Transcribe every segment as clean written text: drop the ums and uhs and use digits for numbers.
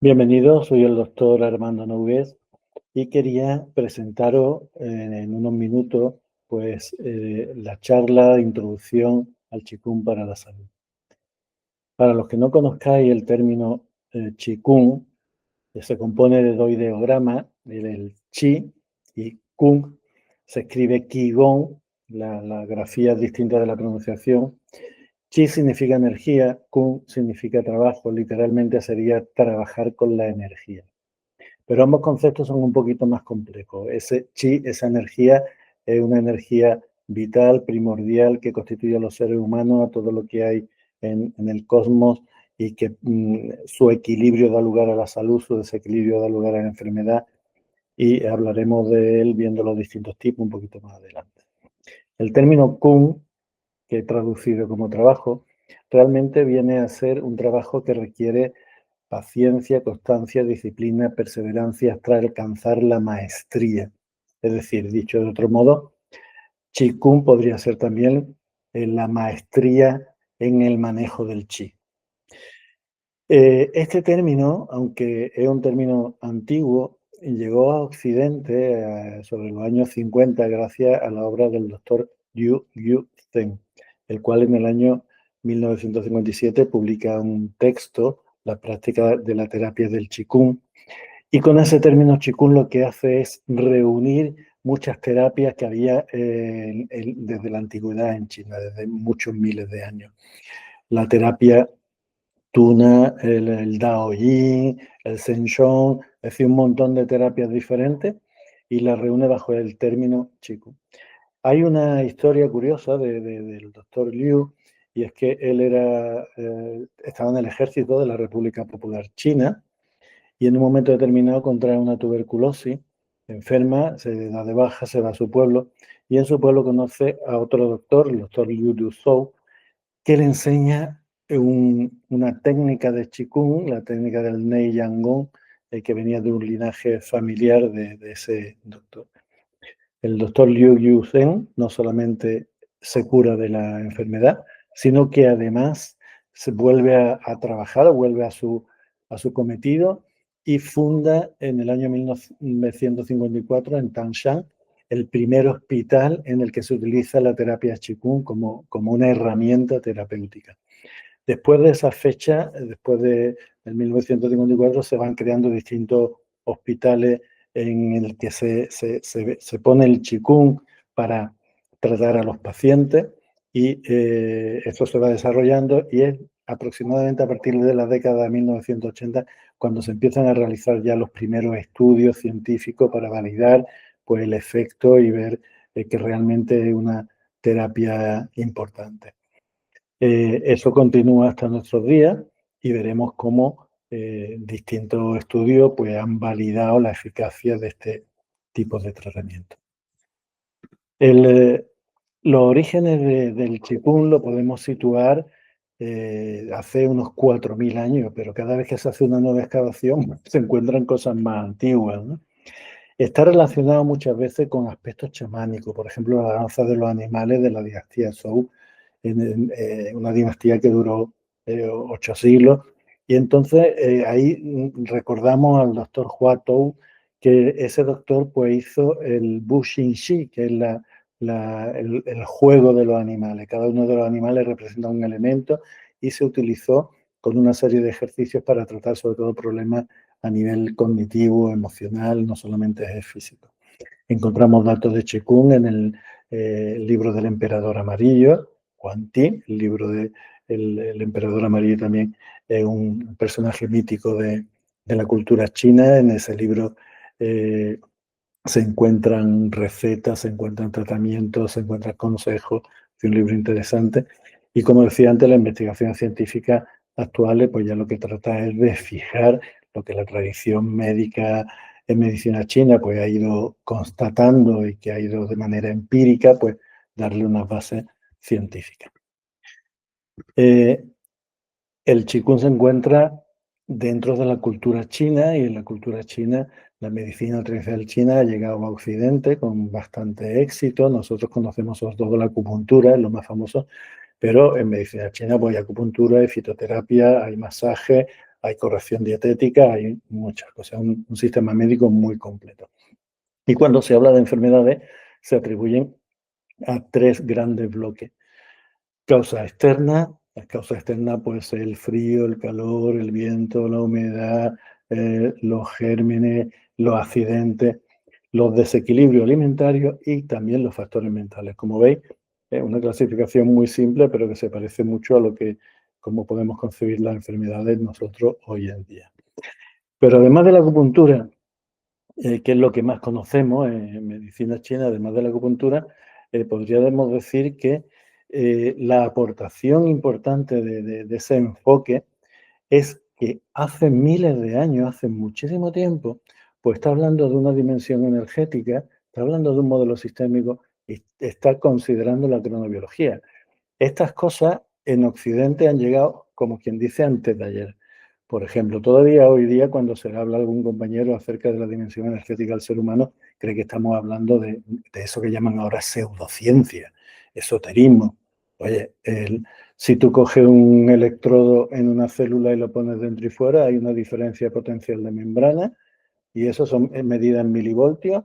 Bienvenido, soy el doctor Armando Nogués y quería presentaros en unos minutos la charla de introducción al Qigong para la salud. Para los que no conozcáis el término Qigong, se compone de dos ideogramas, el Qi y Kung. Se escribe Qigong, la grafía es distinta de la pronunciación. Qi significa energía, Kung significa trabajo, literalmente sería trabajar con la energía. Pero ambos conceptos son un poquito más complejos. Ese chi, esa energía, es una energía vital, primordial, que constituye a los seres humanos, a todo lo que hay en el cosmos y que su equilibrio da lugar a la salud, su desequilibrio da lugar a la enfermedad, y hablaremos de él viendo los distintos tipos un poquito más adelante. El término Kung, que he traducido como trabajo, realmente viene a ser un trabajo que requiere paciencia, constancia, disciplina, perseverancia hasta alcanzar la maestría. Es decir, dicho de otro modo, Qigong podría ser también la maestría en el manejo del Qi. Este término, aunque es un término antiguo, llegó a Occidente sobre los años 50 gracias a la obra del doctor Liu Yu-Zhen, el cual en el año 1957 publica un texto, La práctica de la terapia del Qigong, y con ese término Qigong lo que hace es reunir muchas terapias que había desde la antigüedad en China, desde muchos miles de años. La terapia Tuna, el Daoyin, el Zhen Shou, es decir, un montón de terapias diferentes y las reúne bajo el término Qigong. Hay una historia curiosa del doctor Liu, y es que él estaba en el ejército de la República Popular China y en un momento determinado contrae una tuberculosis, enferma, se da de baja, se va a su pueblo y en su pueblo conoce a otro doctor, el doctor Liu Duzhou, que le enseña una técnica de Qigong, la técnica del Nei Yang Gong, que venía de un linaje familiar de ese doctor. El doctor Liu Yu-Zhen no solamente se cura de la enfermedad, sino que además se vuelve a trabajar, vuelve a su cometido y funda en el año 1954 en Tangshan el primer hospital en el que se utiliza la terapia Qigong como una herramienta terapéutica. Después de esa fecha, del 1954, se van creando distintos hospitales en el que se pone el Qigong para tratar a los pacientes y esto se va desarrollando y es aproximadamente a partir de la década de 1980 cuando se empiezan a realizar ya los primeros estudios científicos para validar pues, el efecto y ver que realmente es una terapia importante. Eso continúa hasta nuestros días y veremos cómo distintos estudios pues, han validado la eficacia de este tipo de tratamiento. Los orígenes del Qigong lo podemos situar hace unos 4.000 años, pero cada vez que se hace una nueva excavación se encuentran cosas más antiguas, ¿no? Está relacionado muchas veces con aspectos chamánicos, por ejemplo, la danza de los animales de la dinastía Zhou, una dinastía que duró 8 siglos. Y entonces ahí recordamos al doctor Hua Tou, que ese doctor pues hizo el Bu Xin Shi, que es el juego de los animales. Cada uno de los animales representa un elemento y se utilizó con una serie de ejercicios para tratar sobre todo problemas a nivel cognitivo, emocional, no solamente físico. Encontramos datos de Qigong en el libro del Emperador Amarillo, Huang Ti, el libro del Emperador Amarillo también es un personaje mítico de la cultura china. En ese libro se encuentran recetas, se encuentran tratamientos, se encuentran consejos, es un libro interesante. Y como decía antes, la investigación científica actual pues ya lo que trata es de fijar lo que la tradición médica en medicina china pues ha ido constatando y que ha ido de manera empírica pues darle unas bases científicas. El Qigong se encuentra dentro de la cultura china y en la cultura china la medicina tradicional china ha llegado a Occidente con bastante éxito. Nosotros conocemos sobre todo la acupuntura, es lo más famoso, pero en medicina china pues hay acupuntura, hay fitoterapia, hay masaje, hay corrección dietética, hay muchas cosas, un sistema médico muy completo. Y cuando se habla de enfermedades, se atribuyen a tres grandes bloques. Causa externa, la causa externa puede ser el frío, el calor, el viento, la humedad, los gérmenes, los accidentes, los desequilibrios alimentarios y también los factores mentales. Como veis, es una clasificación muy simple, pero que se parece mucho a lo que, cómo podemos concebir las enfermedades nosotros hoy en día. Pero además de la acupuntura, que es lo que más conocemos en medicina china, además de la acupuntura, podríamos decir que la aportación importante de ese enfoque es que hace miles de años, hace muchísimo tiempo, pues está hablando de una dimensión energética, está hablando de un modelo sistémico y está considerando la cronobiología. Estas cosas en Occidente han llegado, como quien dice, antes de ayer. Por ejemplo, todavía hoy día, cuando se le habla a algún compañero acerca de la dimensión energética del ser humano, cree que estamos hablando de eso que llaman ahora pseudociencia, esoterismo. Oye, si tú coges un electrodo en una célula y lo pones dentro y fuera, hay una diferencia potencial de membrana y eso son medidas en milivoltios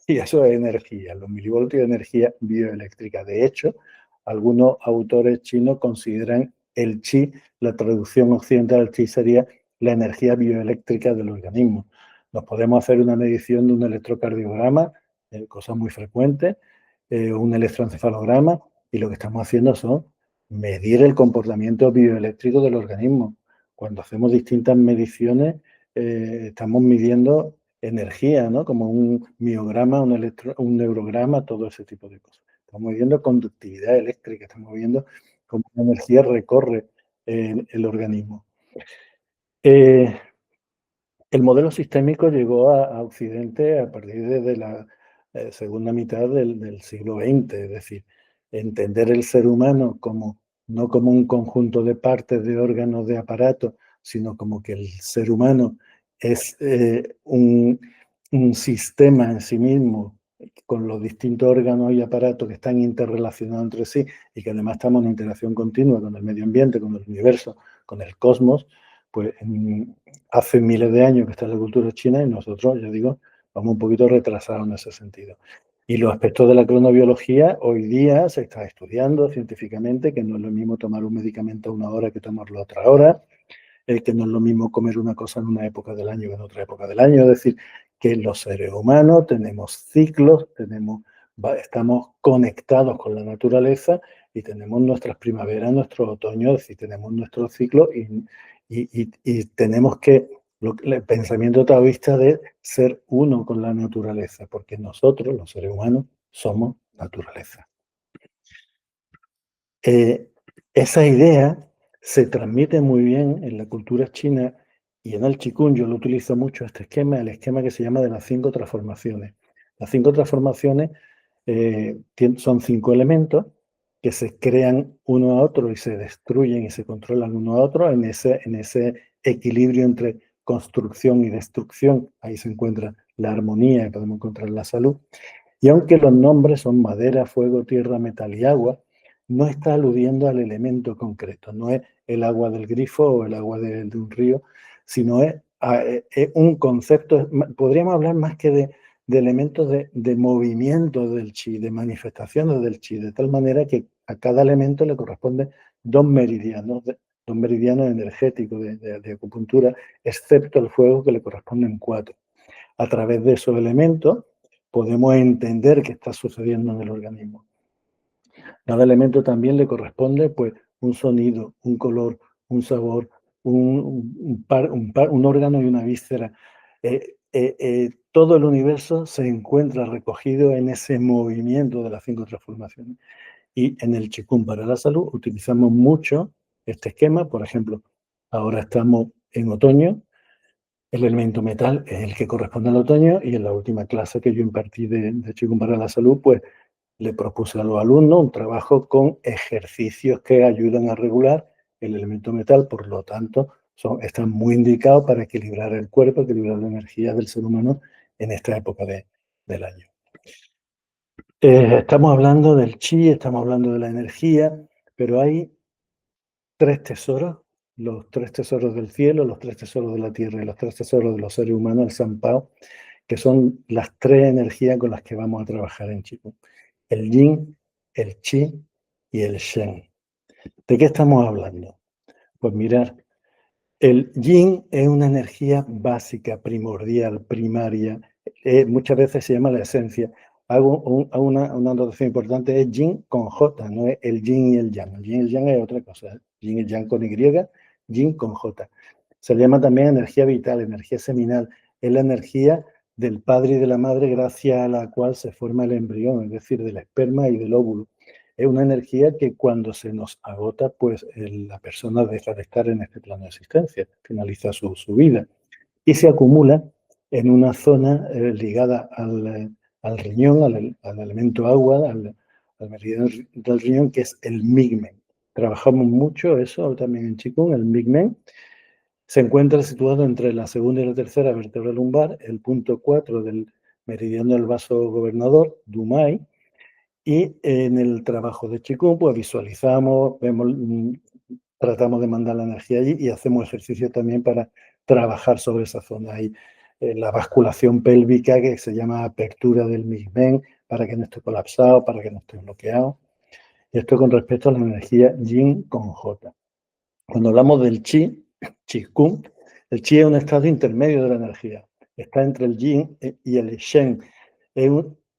y eso es energía, los milivoltios de energía bioeléctrica. De hecho, algunos autores chinos consideran el chi, la traducción occidental del chi sería la energía bioeléctrica del organismo. Nos podemos hacer una medición de un electrocardiograma, cosa muy frecuente, un electroencefalograma, y lo que estamos haciendo son medir el comportamiento bioeléctrico del organismo. Cuando hacemos distintas mediciones, estamos midiendo energía, ¿no? Como un miograma, un neurograma, todo ese tipo de cosas. Estamos midiendo conductividad eléctrica, estamos viendo cómo la energía recorre el organismo. Eh, el modelo sistémico llegó a Occidente a partir de la segunda mitad del siglo XX, es decir, entender el ser humano como no como un conjunto de partes, de órganos, de aparatos, sino como que el ser humano es un sistema en sí mismo con los distintos órganos y aparatos que están interrelacionados entre sí y que además estamos en interacción continua con el medio ambiente, con el universo, con el cosmos, pues hace miles de años que está la cultura china y nosotros, ya digo, vamos un poquito retrasados en ese sentido. Y los aspectos de la cronobiología hoy día se está estudiando científicamente, que no es lo mismo tomar un medicamento a una hora que tomarlo a otra hora, que no es lo mismo comer una cosa en una época del año que en otra época del año. Es decir, que los seres humanos tenemos ciclos, estamos conectados con la naturaleza y tenemos nuestras primaveras, nuestros otoños, es decir, tenemos nuestros ciclos y tenemos que el pensamiento taoísta de ser uno con la naturaleza, porque nosotros, los seres humanos, somos naturaleza. Esa idea se transmite muy bien en la cultura china y en el Qigong yo lo utilizo mucho este esquema, el esquema que se llama de las 5 transformaciones. Las 5 transformaciones son 5 elementos que se crean uno a otro y se destruyen y se controlan uno a otro en ese equilibrio entre construcción y destrucción. Ahí se encuentra la armonía y podemos encontrar la salud. Y aunque los nombres son madera, fuego, tierra, metal y agua, no está aludiendo al elemento concreto, no es el agua del grifo o el agua de un río, sino es un concepto, podríamos hablar más que de elementos de movimiento del chi, de manifestaciones del chi, de tal manera que a cada elemento le corresponde dos meridianos, dos meridianos energéticos de acupuntura, excepto el fuego que le corresponden 4. A través de esos elementos podemos entender qué está sucediendo en el organismo. Cada elemento también le corresponde pues, un sonido, un color, un sabor, un órgano y una víscera. Todo el universo se encuentra recogido en ese movimiento de las 5 transformaciones. Y en el Qigong para la salud utilizamos mucho este esquema. Por ejemplo, ahora estamos en otoño. El elemento metal es el que corresponde al otoño y en la última clase que yo impartí de Qigong para la salud, pues le propuse a los alumnos un trabajo con ejercicios que ayudan a regular el elemento metal, por lo tanto, están muy indicados para equilibrar el cuerpo, equilibrar la energía del ser humano en esta época del año. Estamos hablando del chi, estamos hablando de la energía, pero hay 3 tesoros los tres tesoros del cielo, los tres tesoros de la tierra y los tres tesoros de los seres humanos, el Sanpao, que son las tres energías con las que vamos a trabajar en Qigong. El Yin, el Qi y el Shen. ¿De qué estamos hablando? Pues mirar, el Yin es una energía básica, primordial, primaria. Muchas veces se llama la esencia. Hago una anotación importante, es Yin con J, no es el Yin y el Yang. El Yin y el Yang es otra cosa. Yin y el Yang con Y, Yin con J. Se le llama también energía vital, energía seminal. Es la energía del padre y de la madre gracias a la cual se forma el embrión, es decir, del esperma y del óvulo. Es una energía que cuando se nos agota, pues la persona deja de estar en este plano de existencia, finaliza su vida y se acumula en una zona ligada al riñón, al elemento agua, al meridiano del riñón, que es el migmen. Trabajamos mucho eso también en Qigong, el migmen. Se encuentra situado entre la segunda y la tercera vértebra lumbar, el punto 4 del meridiano del vaso gobernador, Dumai, y en el trabajo de Qigong, pues visualizamos, vemos, tratamos de mandar la energía allí y hacemos ejercicio también para trabajar sobre esa zona. Hay la basculación pélvica, que se llama apertura del migmen, para que no esté colapsado, para que no esté bloqueado. Y esto con respecto a la energía Yin con J. Cuando hablamos del Qi, Qigong, el Qi es un estado intermedio de la energía. Está entre el Yin y el Shen.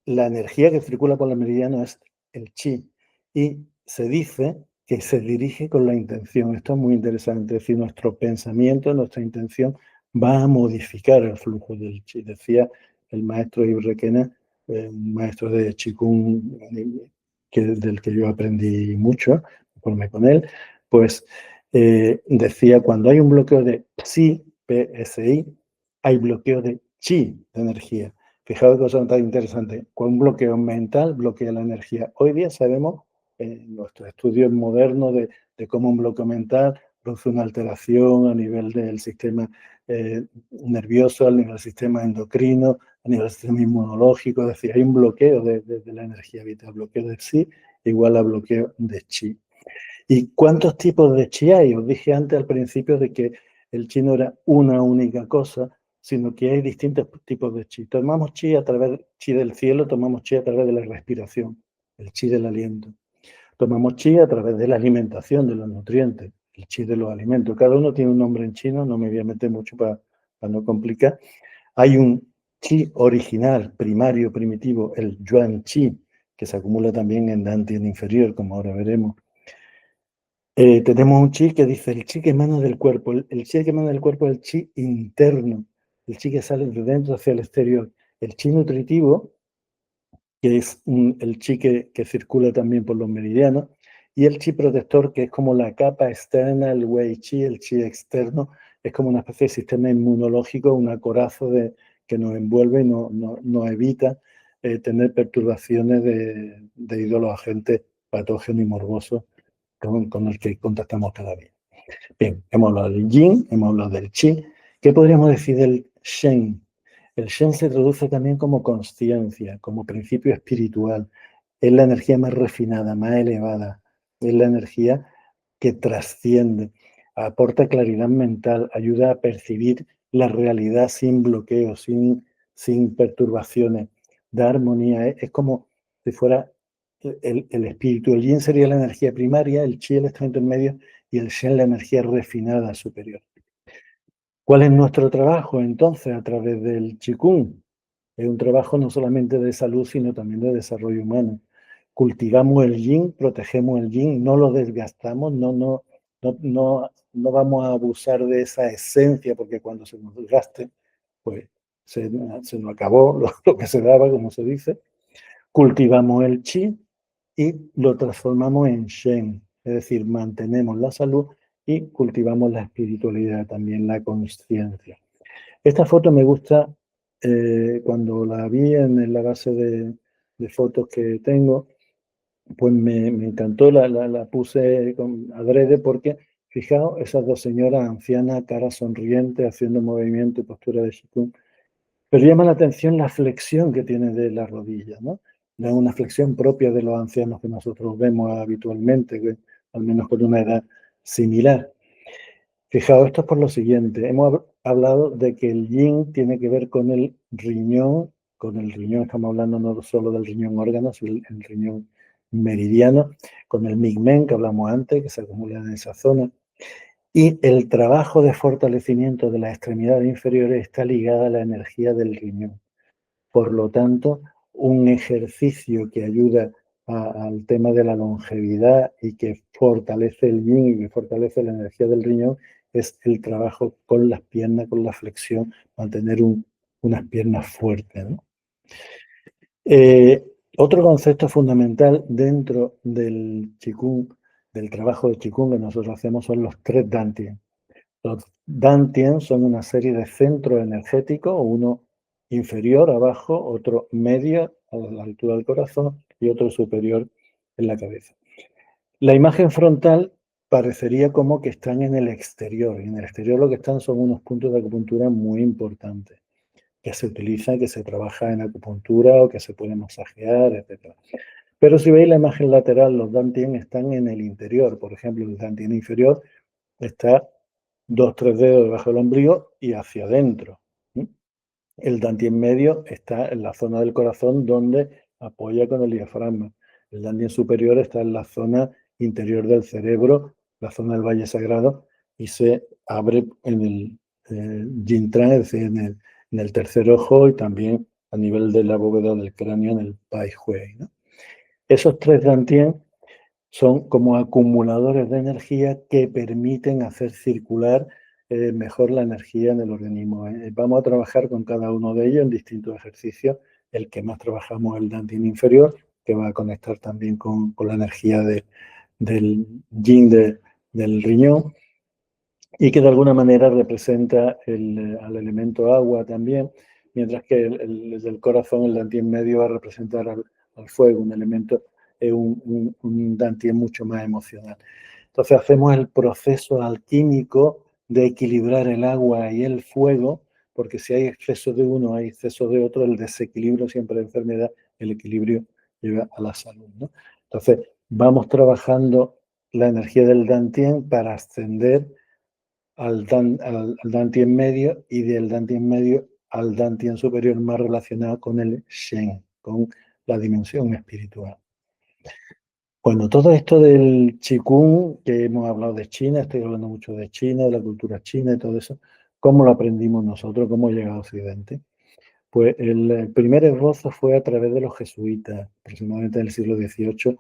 La energía que circula por el meridiano es el Qi. Y se dice que se dirige con la intención. Esto es muy interesante. Es decir, nuestro pensamiento, nuestra intención va a modificar el flujo del Qi. Decía el maestro Ibrekena, un maestro de Qigong del que yo aprendí mucho, conforme con él, pues decía, cuando hay un bloqueo de Psi, PSI, hay bloqueo de Chi, de energía. Fijaos que cosa tan interesante. Con un bloqueo mental bloquea la energía. Hoy día sabemos, en nuestros estudios modernos, de cómo un bloqueo mental produce una alteración a nivel del sistema nervioso, a nivel del sistema endocrino, a nivel del sistema inmunológico. Es decir, hay un bloqueo de la energía vital. Bloqueo de Psi igual a bloqueo de Chi. ¿Y cuántos tipos de chi hay? Os dije antes al principio de que el chi no era una única cosa, sino que hay distintos tipos de chi. Tomamos chi a través del chi del cielo, tomamos chi a través de la respiración, el chi del aliento. Tomamos chi a través de la alimentación, de los nutrientes, el chi de los alimentos. Cada uno tiene un nombre en chino, no me voy a meter mucho para no complicar. Hay un chi original, primario, primitivo, el yuan chi, que se acumula también en Dantian inferior, como ahora veremos. Tenemos un chi que dice el chi que emana del cuerpo. El chi que emana del cuerpo es el chi interno, el chi que sale de dentro hacia el exterior. El chi nutritivo, que es el chi que circula también por los meridianos, y el chi protector, que es como la capa externa, el wei chi, el chi externo, es como una especie de sistema inmunológico, una coraza que nos envuelve y nos evita tener perturbaciones de ídolos agentes patógenos y morbosos con el que contactamos cada día. Bien, hemos hablado del yin, hemos hablado del chi. ¿Qué podríamos decir del shen? El shen se traduce también como consciencia, como principio espiritual. Es la energía más refinada, más elevada. Es la energía que trasciende, aporta claridad mental, ayuda a percibir la realidad sin bloqueos, sin perturbaciones, da armonía. Es como si fuera el espíritu. El yin sería la energía primaria, el chi el estado intermedio y el shen la energía refinada superior. ¿Cuál es nuestro trabajo entonces a través del Qigong? Es un trabajo no solamente de salud, sino también de desarrollo humano. Cultivamos el yin, protegemos el yin, no lo desgastamos, no vamos a abusar de esa esencia, porque cuando se nos desgaste, pues se nos acabó lo que se daba, como se dice. Cultivamos el chi y lo transformamos en shen, es decir, mantenemos la salud y cultivamos la espiritualidad, también la conciencia. Esta foto me gusta cuando la vi en la base de fotos que tengo, pues me encantó, la puse con adrede porque, fijaos, esas dos señoras ancianas, cara sonriente, haciendo movimiento y postura de Qigong. Pero llama la atención la flexión que tiene de la rodilla, ¿no? No es una flexión propia de los ancianos que nosotros vemos habitualmente, al menos con una edad similar. Fijaos, esto es por lo siguiente. Hemos hablado de que el yin tiene que ver con el riñón. Con el riñón estamos hablando no solo del riñón órgano, sino el riñón meridiano, con el migmen que hablamos antes, que se acumula en esa zona. Y el trabajo de fortalecimiento de las extremidades inferiores está ligada a la energía del riñón. Por lo tanto, un ejercicio que ayuda al tema de la longevidad y que fortalece el yin y que fortalece la energía del riñón es el trabajo con las piernas, con la flexión, mantener unas piernas fuertes, ¿no? Eh, Otro concepto fundamental dentro del Qigong, del trabajo de Qigong que nosotros hacemos, son los tres Dantien. Los Dantien son una serie de centros energéticos, uno inferior abajo, otro medio a la altura del corazón y otro superior en la cabeza. La imagen frontal parecería como que están en el exterior. Y en el exterior lo que están son unos puntos de acupuntura muy importantes que se utilizan, que se trabaja en acupuntura o que se puede masajear, etc. Pero si veis la imagen lateral, los Dantien están en el interior. Por ejemplo, el Dantien inferior está 2, 3 dedos debajo del ombligo y hacia adentro. El dantien medio está en la zona del corazón donde apoya con el diafragma. El dantien superior está en la zona interior del cerebro, la zona del valle sagrado, y se abre en el yin tran, es decir, en el tercer ojo y también a nivel de la bóveda del cráneo en el pai hui, ¿no? Esos tres dantien son como acumuladores de energía que permiten hacer circular mejor la energía en el organismo. Vamos a trabajar con cada uno de ellos en distintos ejercicios. El que más trabajamos es el Dantian inferior, que va a conectar también con la energía del yin del riñón y que de alguna manera representa al elemento agua también, mientras que el del corazón, el Dantien medio, va a representar al fuego, un elemento, un Dantien mucho más emocional. Entonces hacemos el proceso alquímico de equilibrar el agua y el fuego, porque si hay exceso de uno, hay exceso de otro, el desequilibrio siempre de enfermedad, el equilibrio lleva a la salud, ¿no? Entonces vamos trabajando la energía del Dantien para ascender al Dantien medio y del Dantien medio al Dantien superior más relacionado con el Shen, con la dimensión espiritual. Bueno, todo esto del Qigong, que hemos hablado de China, estoy hablando mucho de China, de la cultura china y todo eso, ¿cómo lo aprendimos nosotros? ¿Cómo llega a Occidente? Pues el primer esbozo fue a través de los jesuitas, aproximadamente en el siglo XVIII,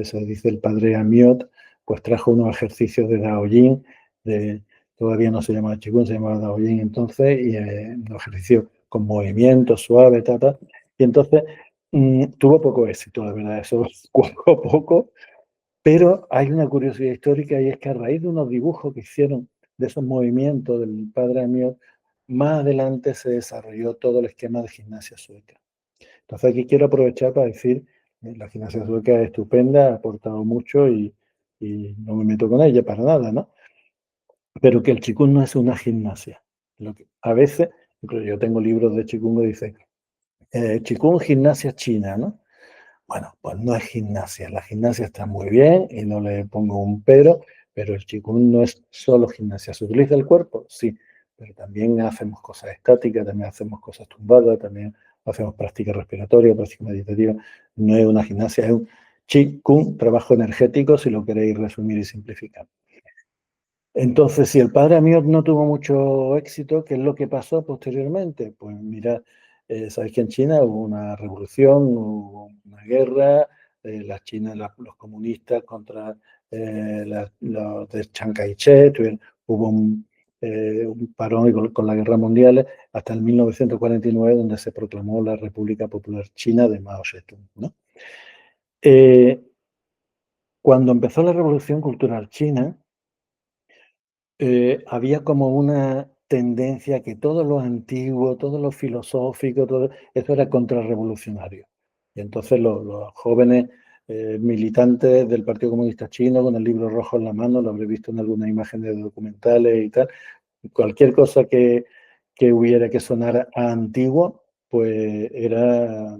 se dice el padre Amiot, pues trajo unos ejercicios de Daoyin, todavía no se llamaba Qigong, se llamaba Daoyin entonces, y unos ejercicios con movimientos suaves, y entonces tuvo poco éxito, la verdad, eso poco a poco, pero hay una curiosidad histórica y es que a raíz de unos dibujos que hicieron de esos movimientos del padre Amiot, más adelante se desarrolló todo el esquema de gimnasia sueca. Entonces aquí quiero aprovechar para decir, la gimnasia sueca es estupenda, ha aportado mucho y no me meto con ella para nada, ¿no? Pero que el Qigong no es una gimnasia. A veces, incluso yo tengo libros de Qigong que dicen, Qigong gimnasia china, ¿no? Bueno, pues no es gimnasia. La gimnasia está muy bien y no le pongo un pero el Qigong no es solo gimnasia. ¿Se utiliza el cuerpo? Sí, pero también hacemos cosas estáticas, también hacemos cosas tumbadas, también hacemos práctica respiratoria, práctica meditativa. No es una gimnasia, es un Qigong, trabajo energético, si lo queréis resumir y simplificar. Entonces, si el padre Amiot no tuvo mucho éxito, ¿qué es lo que pasó posteriormente? Pues mira, sabéis que en China hubo una revolución, hubo una guerra, los comunistas contra los de Chiang Kai-shek, hubo un parón con la guerra mundial hasta el 1949, donde se proclamó la República Popular China de Mao Zedong, ¿no? Cuando empezó la Revolución Cultural China, había como una tendencia que todo lo antiguo, todo lo filosófico, todo eso era contrarrevolucionario. Y entonces los jóvenes militantes del Partido Comunista Chino con el libro rojo en la mano, lo habré visto en algunas imágenes de documentales y tal, cualquier cosa que hubiera que sonar a antiguo, pues era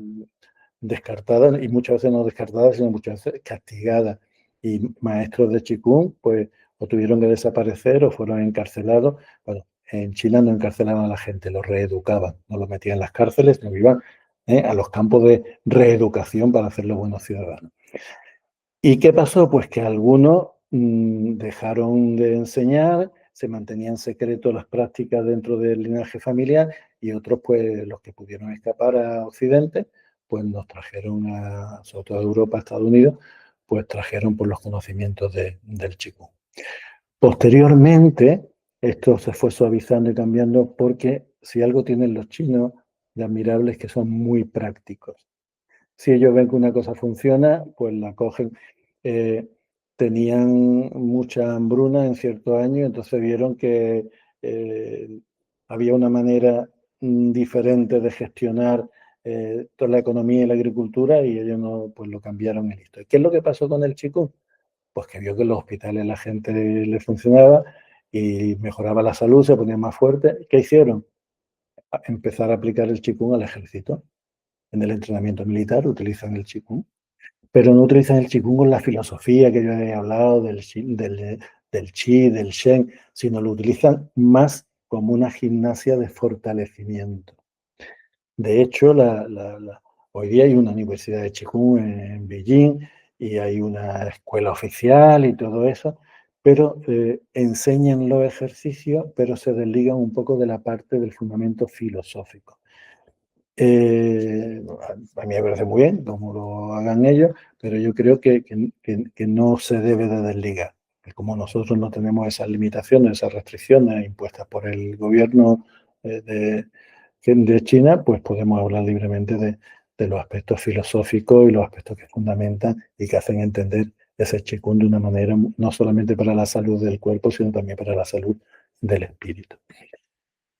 descartada, y muchas veces no descartada, sino muchas veces castigada. Y maestros de Qigong, pues o tuvieron que desaparecer o fueron encarcelados. Bueno, en China no encarcelaban a la gente, los reeducaban, no los metían en las cárceles, no iban a los campos de reeducación para hacerlos buenos ciudadanos. ¿Y qué pasó? Pues que algunos dejaron de enseñar, se mantenían secretos las prácticas dentro del linaje familiar y otros, pues los que pudieron escapar a Occidente, pues nos trajeron, sobre todo a Europa, a Estados Unidos, pues trajeron por los conocimientos del Qigong. Posteriormente, esto se fue suavizando y cambiando porque si algo tienen los chinos de admirable es que son muy prácticos. Si ellos ven que una cosa funciona, pues la cogen. Eh, Tenían mucha hambruna en ciertos años, entonces vieron que eh, había una manera diferente de gestionar toda la economía y la agricultura y ellos no, pues lo cambiaron y listo. ¿Qué es lo que pasó con el Qigong? Pues que vio que en los hospitales la gente le funcionaba y mejoraba la salud, se ponía más fuerte. ¿Qué hicieron? Empezar a aplicar el Qigong al ejército. En el entrenamiento militar utilizan el Qigong, pero no utilizan el Qigong con la filosofía que yo he hablado del Qi, del Shen, sino lo utilizan más como una gimnasia de fortalecimiento. De hecho, hoy día hay una universidad de Qigong en Beijing y hay una escuela oficial y todo eso, pero enseñan los ejercicios, pero se desligan un poco de la parte del fundamento filosófico. A mí me parece muy bien como lo hagan ellos, pero yo creo que no se debe de desligar. Que como nosotros no tenemos esas limitaciones, esas restricciones impuestas por el gobierno de China, pues podemos hablar libremente de los aspectos filosóficos y los aspectos que fundamentan y que hacen entender ese Qigong de una manera no solamente para la salud del cuerpo, sino también para la salud del espíritu.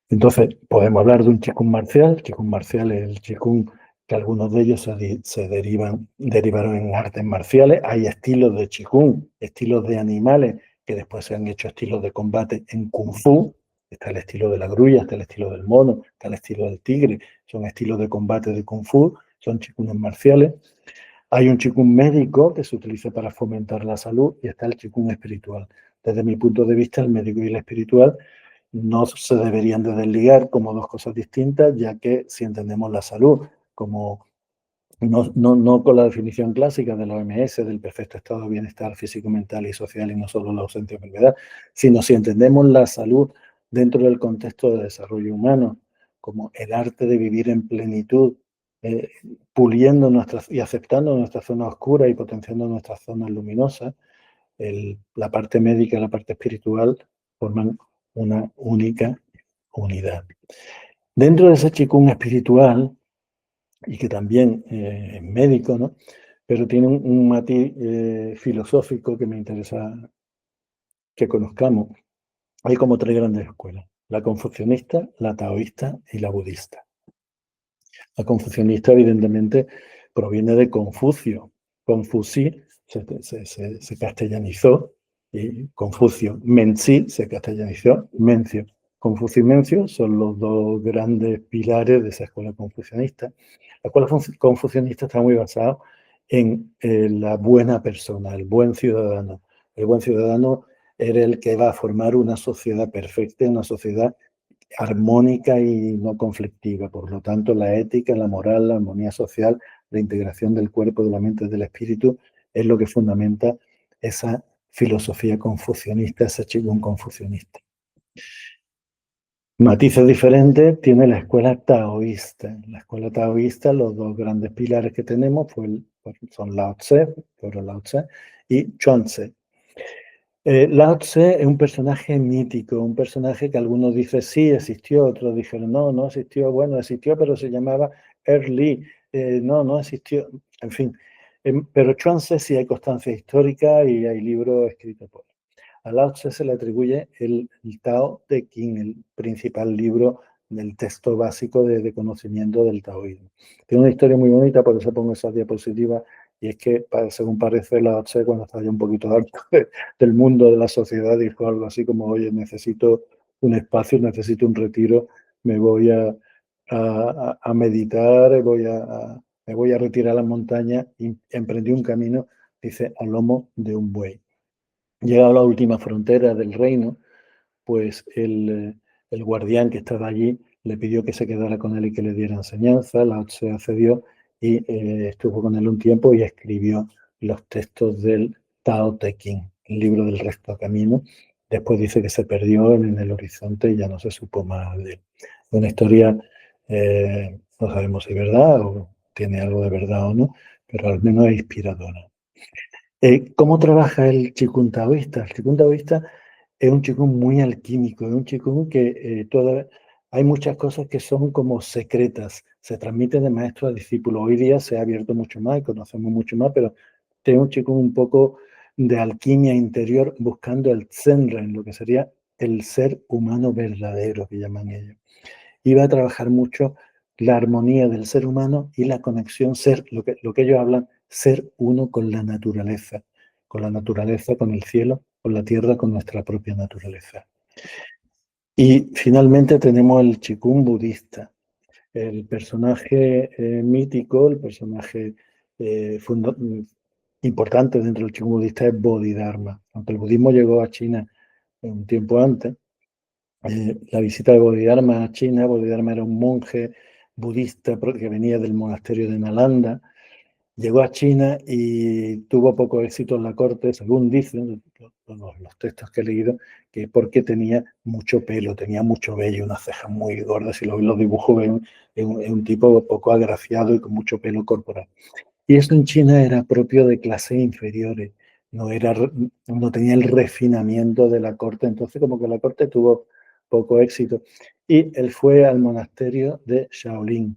Entonces, podemos hablar de un Qigong marcial. Qigong marcial es el Qigong que algunos de ellos se derivaron en artes marciales. Hay estilos de Qigong, estilos de animales que después se han hecho estilos de combate en Kung Fu. Está el estilo de la grulla, está el estilo del mono, está el estilo del tigre. Son estilos de combate de Kung Fu, son Qigong marciales. Hay un Qigong médico que se utiliza para fomentar la salud y está el Qigong espiritual. Desde mi punto de vista, el médico y el espiritual no se deberían de desligar como dos cosas distintas, ya que si entendemos la salud como no con la definición clásica de la OMS del perfecto estado de bienestar físico, mental y social y no solo la ausencia de enfermedad, sino si entendemos la salud dentro del contexto de desarrollo humano como el arte de vivir en plenitud, eh, puliendo y aceptando nuestra zona oscura y potenciando nuestras zonas luminosas, la parte médica y la parte espiritual forman una única unidad. Dentro de ese Qigong espiritual, y que también es médico, ¿no? Pero tiene un matiz filosófico que me interesa que conozcamos. Hay como tres grandes escuelas: la confucianista, la taoísta y la budista. La confucianista, evidentemente, proviene de Confucio. Confuci se castellanizó y Confucio. Menci se castellanizó Mencio. Confucio y Mencio son los dos grandes pilares de esa escuela confucianista. La escuela confucianista está muy basada en la buena persona, el buen ciudadano. El buen ciudadano era el que va a formar una sociedad perfecta, una sociedad armónica y no conflictiva. Por lo tanto, la ética, la moral, la armonía social, la integración del cuerpo, de la mente y del espíritu es lo que fundamenta esa filosofía confucianista, ese Qigong confucianista. Matices diferentes tiene la escuela taoísta. La escuela taoísta, los dos grandes pilares que tenemos son Lao Tse, y Chuang Tse. Lao Tse es un personaje mítico, un personaje que algunos dicen sí existió, otros dijeron no, no existió. Bueno, existió, pero se llamaba Li. No existió. En fin, pero Chuang Tse sí hay constancia histórica y hay libros escritos por él. A Lao Tse se le atribuye el Tao Te Ching, el principal libro del texto básico de conocimiento del taoísmo. Tiene una historia muy bonita, por eso pongo esas diapositivas, y es que, según parece, Lao Tse, cuando estaba ya un poquito harto del mundo, de la sociedad, dijo algo así como: oye, necesito un espacio, necesito un retiro, me voy a meditar, me voy a retirar a la montaña, y emprendió un camino, dice, al lomo de un buey. llegado a la última frontera del reino, pues el guardián que estaba allí le pidió que se quedara con él y que le diera enseñanza. Lao Tse accedió y estuvo con él un tiempo y escribió los textos del Tao Te Ching, el libro del recto camino. Después dice que se perdió en el horizonte y ya no se supo más de él. Una historia, no sabemos si es verdad o tiene algo de verdad o no, pero al menos es inspiradora. ¿Cómo trabaja el Qigong taoísta? El Qigong taoísta es un Qigong muy alquímico, es un Qigong que hay muchas cosas que son como secretas, se transmiten de maestro a discípulo. Hoy día se ha abierto mucho más y conocemos mucho más, pero es un Qigong un poco de alquimia interior buscando el Zenren, lo que sería el ser humano verdadero, que llaman ellos. Iba a trabajar mucho la armonía del ser humano y la conexión ser, lo que ellos hablan, ser uno con la naturaleza, con el cielo, con la tierra, con nuestra propia naturaleza. Y finalmente tenemos el Qigong budista, el personaje mítico, el personaje eh, importante dentro del Qigong budista es Bodhidharma. Aunque el budismo llegó a China un tiempo antes, la visita de Bodhidharma a China. Bodhidharma era un monje budista que venía del monasterio de Nalanda. Llegó a China y tuvo poco éxito en la corte, según dicen los textos que he leído, que porque tenía mucho pelo, tenía mucho vello, unas cejas muy gordas. Si lo ven los dibujos, es un tipo poco agraciado y con mucho pelo corporal. Y eso en China era propio de clases inferiores, no tenía el refinamiento de la corte, entonces como que la corte tuvo poco éxito. Y él fue al monasterio de Shaolin.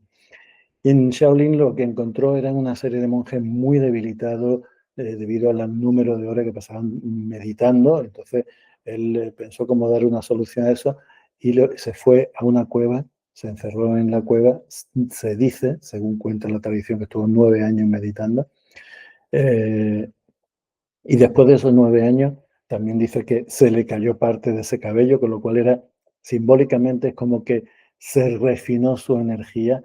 Y en Shaolin lo que encontró eran una serie de monjes muy debilitados debido al número de horas que pasaban meditando. Entonces él pensó cómo dar una solución a eso y se fue a una cueva, se encerró en la cueva. Se dice, según cuenta la tradición, que estuvo 9 años meditando. Eh, y después de esos 9 años, también dice que se le cayó parte de ese cabello, con lo cual era simbólicamente es como que se refinó su energía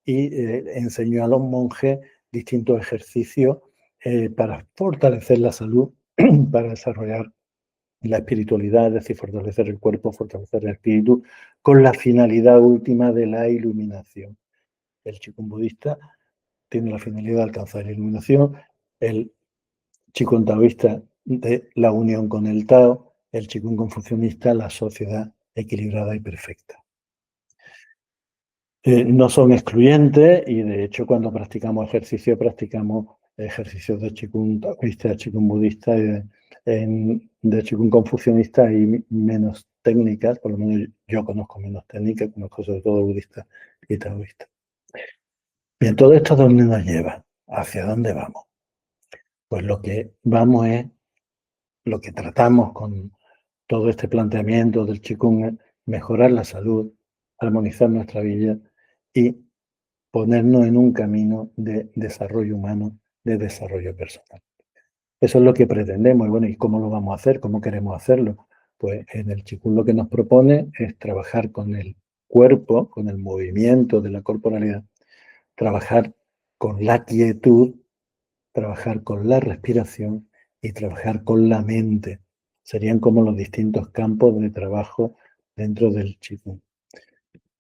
y enseñó a los monjes distintos ejercicios para fortalecer la salud, para desarrollar la espiritualidad, es decir, fortalecer el cuerpo, fortalecer el espíritu, con la finalidad última de la iluminación. El Qigong budista tiene la finalidad de alcanzar la iluminación, el Qigong taoísta de la unión con el Tao, el Qigong confucianista, la sociedad equilibrada y perfecta. No son excluyentes y de hecho cuando practicamos ejercicios de Qigong taoísta, de Qigong budista y de Qigong confucianista hay menos técnicas, por lo menos yo conozco menos técnicas, conozco sobre todo budista y taoísta. Bien, todo esto ¿a dónde nos lleva? ¿Hacia dónde vamos? Pues lo que vamos es, lo que tratamos con todo este planteamiento del Qigong es mejorar la salud, armonizar nuestra vida y ponernos en un camino de desarrollo humano, de desarrollo personal. Eso es lo que pretendemos. Y bueno, ¿y cómo lo vamos a hacer? ¿Cómo queremos hacerlo? Pues en el Qigong lo que nos propone es trabajar con el cuerpo, con el movimiento de la corporalidad, trabajar con la quietud, trabajar con la respiración y trabajar con la mente. Serían como los distintos campos de trabajo dentro del Qigong.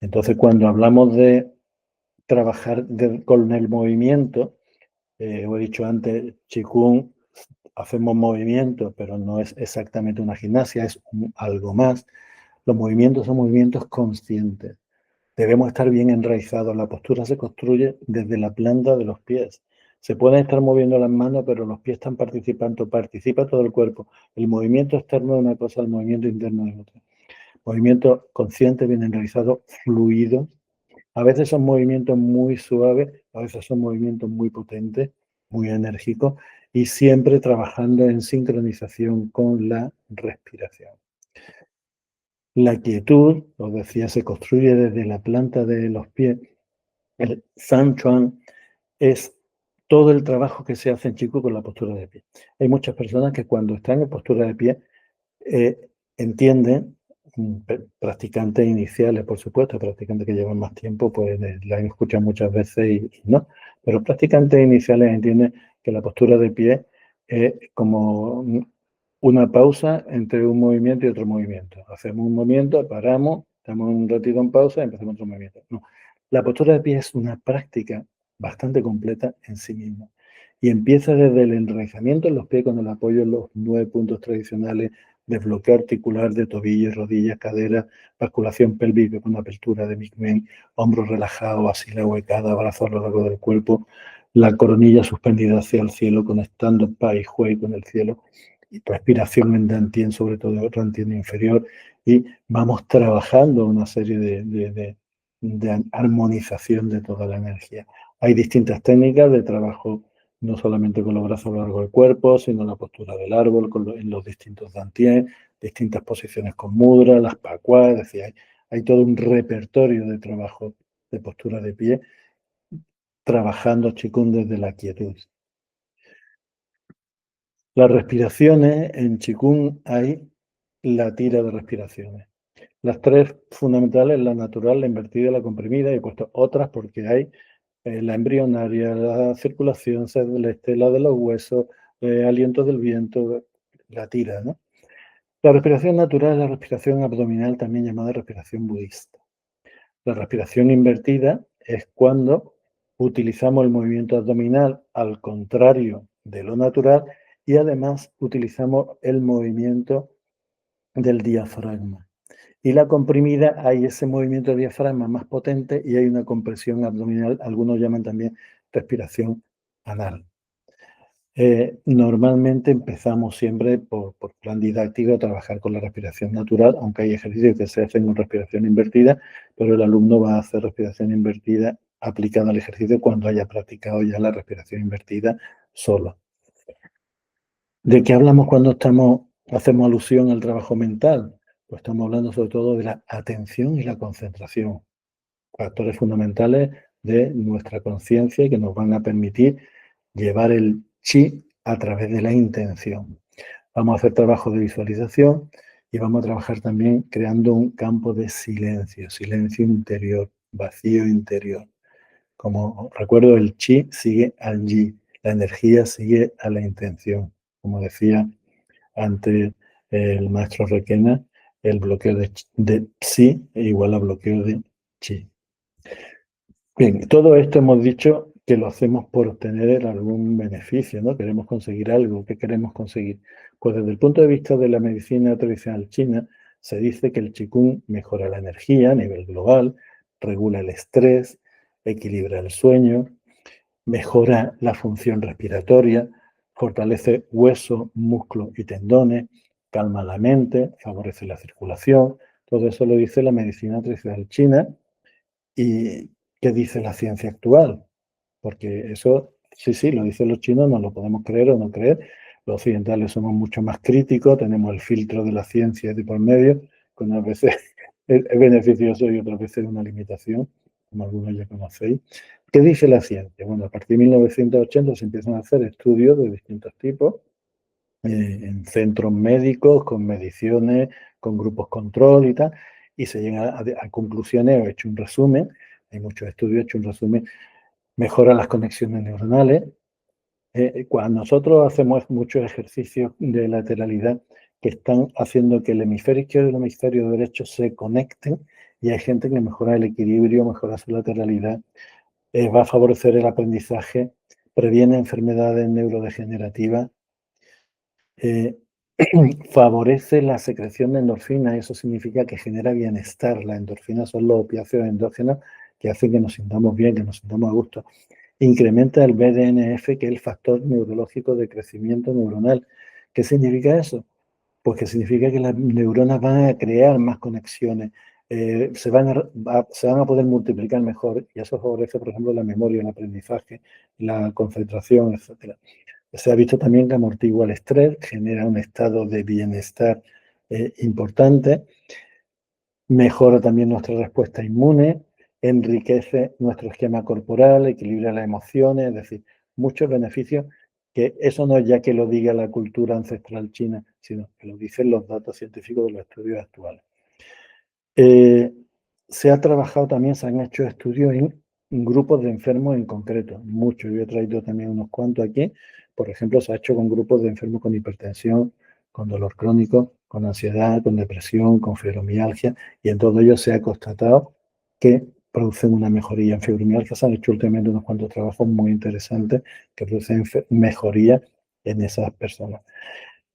Entonces, cuando hablamos de trabajar con el movimiento, os he dicho antes, Qigong, hacemos movimientos, pero no es exactamente una gimnasia, es algo más. Los movimientos son movimientos conscientes. Debemos estar bien enraizados. La postura se construye desde la planta de los pies. Se pueden estar moviendo las manos, pero los pies están participando, participa todo el cuerpo. El movimiento externo es una cosa, el movimiento interno es otra. Movimiento consciente, bien enraizado, fluido. A veces son movimientos muy suaves, a veces son movimientos muy potentes, muy enérgicos, y siempre trabajando en sincronización con la respiración. La quietud, os decía, se construye desde la planta de los pies. El San Chuan es todo el trabajo que se hace en Qigong con la postura de pie. Hay muchas personas que cuando están en postura de pie entienden, practicantes iniciales, por supuesto, practicantes que llevan más tiempo, pues la han escuchado muchas veces y no, pero practicantes iniciales entienden que la postura de pie es como una pausa entre un movimiento y otro movimiento. Hacemos un movimiento, paramos, damos un ratito en pausa y empezamos otro movimiento. No. La postura de pie es una práctica bastante completa en sí misma. Y empieza desde el enraizamiento en los pies con el apoyo en los 9 puntos tradicionales de bloqueo articular de tobillos, rodillas, caderas, basculación pélvica con apertura de Migmen, hombros relajados, asila huecada, brazos a lo largo del cuerpo, la coronilla suspendida hacia el cielo, conectando Pai Hui con el cielo, y respiración en Dantien, sobre todo Dantien inferior, y vamos trabajando una serie de armonización de toda la energía. Hay distintas técnicas de trabajo, no solamente con los brazos a lo largo del cuerpo, sino la postura del árbol, en los distintos Dantien, distintas posiciones con mudra, las pacuas, es decir, hay todo un repertorio de trabajo de postura de pie, trabajando Qigong desde la quietud. Las respiraciones, en Qigong hay la tira de respiraciones. Las tres fundamentales, la natural, la invertida y la comprimida, y he puesto otras porque hay la embrionaria, la circulación celeste, la de los huesos, aliento del viento, la tira, ¿no? La respiración natural es la respiración abdominal, también llamada respiración budista. La respiración invertida es cuando utilizamos el movimiento abdominal al contrario de lo natural y además utilizamos el movimiento del diafragma. Y la comprimida, hay ese movimiento de diafragma más potente y hay una compresión abdominal, algunos llaman también respiración anal. Normalmente empezamos siempre por plan didáctico a trabajar con la respiración natural, aunque hay ejercicios que se hacen con respiración invertida, pero el alumno va a hacer respiración invertida aplicada al ejercicio cuando haya practicado ya la respiración invertida solo. ¿De qué hablamos cuando hacemos alusión al trabajo mental? Pues estamos hablando sobre todo de la atención y la concentración, factores fundamentales de nuestra conciencia y que nos van a permitir llevar el chi a través de la intención. Vamos a hacer trabajo de visualización y vamos a trabajar también creando un campo de silencio, silencio interior, vacío interior. Como recuerdo, el chi sigue al yi, la energía sigue a la intención. Como decía antes el maestro Requena, el bloqueo de psi es igual a bloqueo de chi. Bien, todo esto hemos dicho que lo hacemos por obtener algún beneficio, ¿no? Queremos conseguir algo. ¿Qué queremos conseguir? Pues desde el punto de vista de la medicina tradicional china, se dice que el Qigong mejora la energía a nivel global, regula el estrés, equilibra el sueño, mejora la función respiratoria, fortalece hueso, músculo y tendones, calma la mente, favorece la circulación. Todo eso lo dice la medicina tradicional china. ¿Y qué dice la ciencia actual? Porque eso, sí, lo dicen los chinos, no lo podemos creer o no creer. Los occidentales somos mucho más críticos, tenemos el filtro de la ciencia de por medio, que unas veces es beneficioso y otras veces es una limitación, como algunos ya conocéis. ¿Qué dice la ciencia? Bueno, a partir de 1980 se empiezan a hacer estudios de distintos tipos en centros médicos, con mediciones, con grupos control y tal, y se llega a conclusiones, he hecho un resumen, hay muchos estudios, he hecho un resumen, mejora las conexiones neuronales. Cuando nosotros hacemos muchos ejercicios de lateralidad que están haciendo que el hemisferio izquierdo y el hemisferio derecho se conecten, y hay gente que mejora el equilibrio, mejora su lateralidad, va a favorecer el aprendizaje, previene enfermedades neurodegenerativas, eh, favorece la secreción de endorfinas, eso significa que genera bienestar. Las endorfinas son los opiáceos endógenos que hacen que nos sintamos bien, que nos sintamos a gusto. Incrementa el BDNF, que es el factor neurológico de crecimiento neuronal. ¿Qué significa eso? Pues que significa que las neuronas van a crear más conexiones, se van a poder multiplicar mejor, y eso favorece, por ejemplo, la memoria, el aprendizaje, la concentración, etcétera. Se ha visto también que amortigua el estrés, genera un estado de bienestar importante, mejora también nuestra respuesta inmune, enriquece nuestro esquema corporal, equilibra las emociones, es decir, muchos beneficios, que eso no es ya que lo diga la cultura ancestral china, sino que lo dicen los datos científicos de los estudios actuales. Se ha trabajado también, se han hecho estudios en grupos de enfermos en concreto, muchos. Yo he traído también unos cuantos aquí. Por ejemplo, se ha hecho con grupos de enfermos con hipertensión, con dolor crónico, con ansiedad, con depresión, con fibromialgia, y en todo ello se ha constatado que producen una mejoría. En fibromialgia se han hecho últimamente unos cuantos trabajos muy interesantes que producen mejoría en esas personas.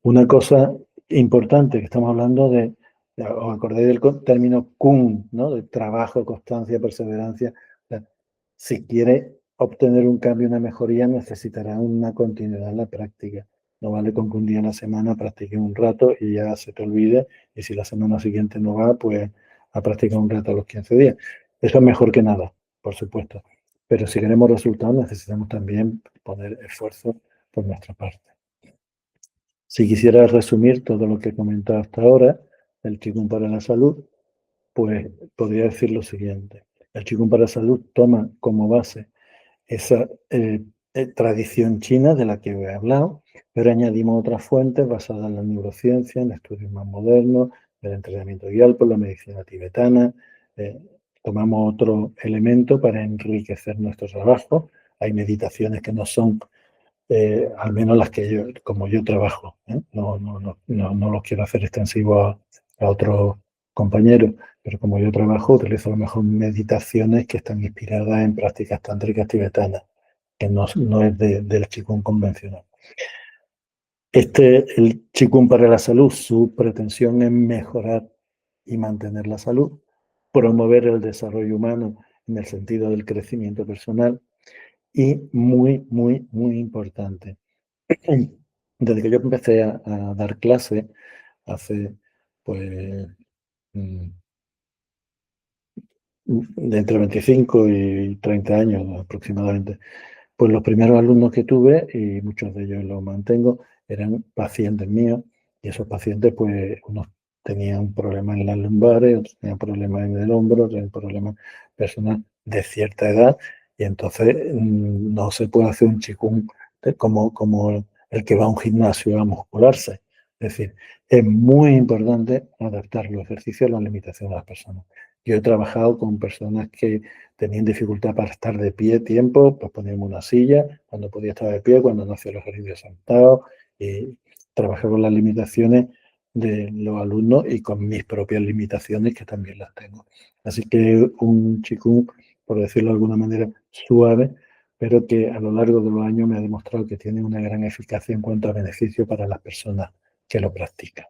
Una cosa importante que estamos hablando de, os acordáis del término KUN, ¿no? De trabajo, constancia, perseverancia. O sea, si quiere obtener un cambio, una mejoría, necesitará una continuidad en la práctica. No vale con que un día a la semana practique un rato y ya se te olvide, y si la semana siguiente no va, pues a practicar un rato a los 15 días. Eso es mejor que nada, por supuesto. Pero si queremos resultados, necesitamos también poner esfuerzo por nuestra parte. Si quisiera resumir todo lo que he comentado hasta ahora, el Qigong para la salud, pues podría decir lo siguiente. El Qigong para la salud toma como base esa tradición china de la que he hablado, pero añadimos otras fuentes basadas en la neurociencia, en estudios más modernos, el entrenamiento guiado por la medicina tibetana. Tomamos otro elemento para enriquecer nuestro trabajo. Hay meditaciones que no son al menos las que yo, como yo trabajo, ¿eh? No los quiero hacer extensivos a otros compañeros, pero como yo trabajo, utilizo a lo mejor meditaciones que están inspiradas en prácticas tántricas tibetanas, que no es del Qigong convencional. El Qigong para la salud, su pretensión es mejorar y mantener la salud, promover el desarrollo humano en el sentido del crecimiento personal y muy, muy, muy importante. Desde que yo empecé a dar clase hace, pues, de entre 25 y 30 años aproximadamente, pues los primeros alumnos que tuve, y muchos de ellos los mantengo, eran pacientes míos, y esos pacientes, pues, unos tenían problemas en las lumbares, otros tenían problemas en el hombro, otros tenían problemas personas de cierta edad, y entonces no se puede hacer un Qigong como el que va a un gimnasio a muscularse. Es decir, es muy importante adaptar los ejercicios a las limitaciones de las personas. Yo he trabajado con personas que tenían dificultad para estar de pie tiempo, pues poníamos una silla, cuando podía estar de pie, cuando no hacía los ejercicios sentados, y trabajé con las limitaciones de los alumnos y con mis propias limitaciones, que también las tengo. Así que un Qigong, por decirlo de alguna manera, suave, pero que a lo largo de los años me ha demostrado que tiene una gran eficacia en cuanto a beneficio para las personas que lo practican.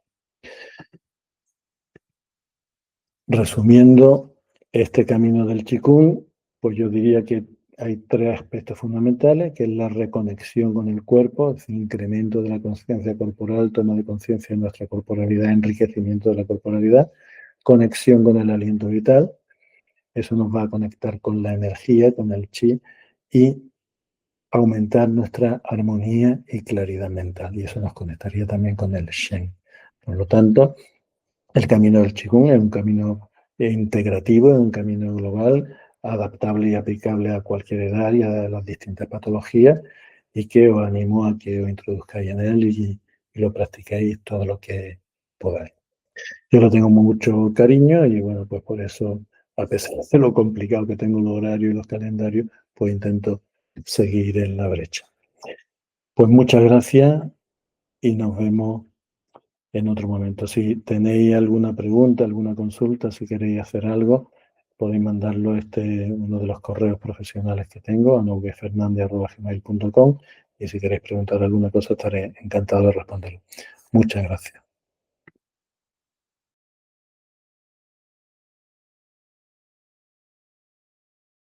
Resumiendo este camino del Qigong, pues yo diría que hay tres aspectos fundamentales, que es la reconexión con el cuerpo, es decir, incremento de la conciencia corporal, toma de conciencia de nuestra corporalidad, enriquecimiento de la corporalidad, conexión con el aliento vital, eso nos va a conectar con la energía, con el chi, y aumentar nuestra armonía y claridad mental, y eso nos conectaría también con el Shen. Por lo tanto, el camino del Qigong es un camino integrativo, es un camino global, adaptable y aplicable a cualquier edad y a las distintas patologías, y que os animo a que os introduzcáis en él y lo practiquéis todo lo que podáis. Yo lo tengo mucho cariño y bueno, pues por eso, a pesar de lo complicado que tengo los horarios y los calendarios, pues intento seguir en la brecha. Pues muchas gracias y nos vemos en otro momento. Si tenéis alguna pregunta, alguna consulta, si queréis hacer algo, podéis mandarlo uno de los correos profesionales que tengo, a novefernandez@gmail.com, y si queréis preguntar alguna cosa, estaré encantado de responderlo. Muchas gracias.